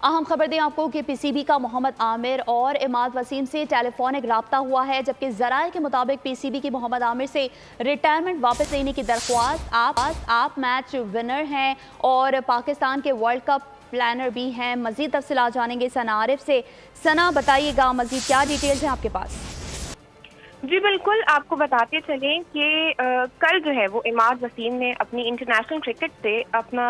अहम खबर दें आपको कि पीसीबी का मोहम्मद आमिर और इमाद वसीम से टेलीफोनिक रब्ता हुआ है, जबकि ज़राए के मुताबिक पीसीबी की मोहम्मद आमिर से रिटायरमेंट वापस लेने की दरख्वास्त। आप मैच विनर हैं और पाकिस्तान के वर्ल्ड कप प्लानर भी हैं। मजीद तफसीलात जानेंगे सना आरिफ से। सना, बताइएगा मजीद क्या डिटेल्स हैं आपके पास? जी बिल्कुल, आपको बताते चलें कि कल जो है वो इमाद वसीम ने अपनी इंटरनेशनल क्रिकेट से अपना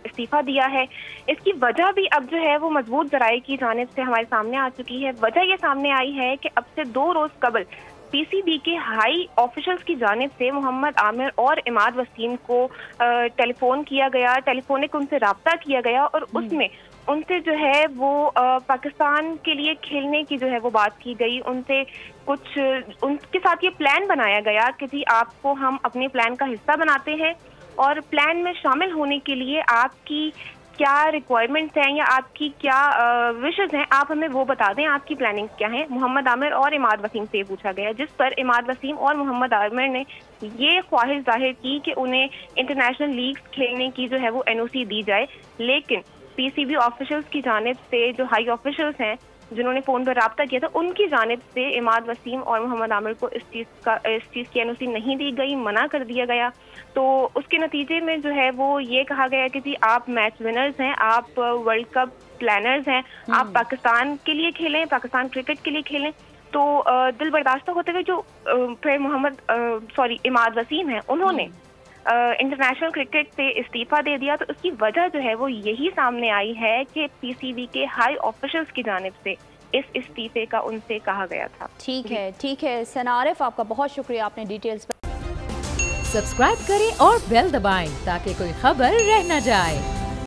इस्तीफ़ा दिया है। इसकी वजह भी अब जो है वो मजबूत ज़राए की जानिब से हमारे सामने आ चुकी है। वजह ये सामने आई है कि अब से 2 रोज़ कबल पीसीबी के हाई ऑफिशल्स की जानिब से मोहम्मद आमिर और इमाद वसीम को टेलीफोन किया गया, टेलीफोनिक उनसे रब्ता किया गया और उसमें उनसे जो है वो पाकिस्तान के लिए खेलने की जो है वो बात की गई। उनसे कुछ उनके साथ ये प्लान बनाया गया कि जी आपको हम अपने प्लान का हिस्सा बनाते हैं और प्लान में शामिल होने के लिए आपकी क्या रिक्वायरमेंट्स हैं या आपकी क्या विशेस हैं, आप हमें वो बता दें, आपकी प्लानिंग क्या है। मोहम्मद आमिर और इमाद वसीम से पूछा गया, जिस पर इमाद वसीम और मोहम्मद आमिर ने ये ख्वाहिश जाहिर की कि उन्हें इंटरनेशनल लीग्स खेलने की जो है वो एनओसी दी जाए। लेकिन पीसीबी ऑफिशियल्स की जानिब से, जो हाई ऑफिशियल्स हैं जिन्होंने फ़ोन पर रब्ता किया था, उनकी जानिब से इमाद वसीम और मोहम्मद आमिर को इस चीज़ की एनओसी नहीं दी गई, मना कर दिया गया। तो उसके नतीजे में जो है वो ये कहा गया कि जी आप मैच विनर्स हैं, आप वर्ल्ड कप प्लानर्स हैं, आप पाकिस्तान के लिए खेलें, पाकिस्तान क्रिकेट के लिए खेलें। तो दिल बर्दाश्त होते हुए जो फिर इमाद वसीम हैं, उन्होंने इंटरनेशनल क्रिकेट से इस्तीफा दे दिया। तो उसकी वजह जो है वो यही सामने आई है कि पीसीबी के हाई ऑफिशियल्स की जानिब से इस इस्तीफे का उनसे कहा गया था। ठीक है सना आरिफ, आपका बहुत शुक्रिया, आपने डिटेल्स। सब्सक्राइब करें और बेल दबाएं ताकि कोई खबर रह न जाए।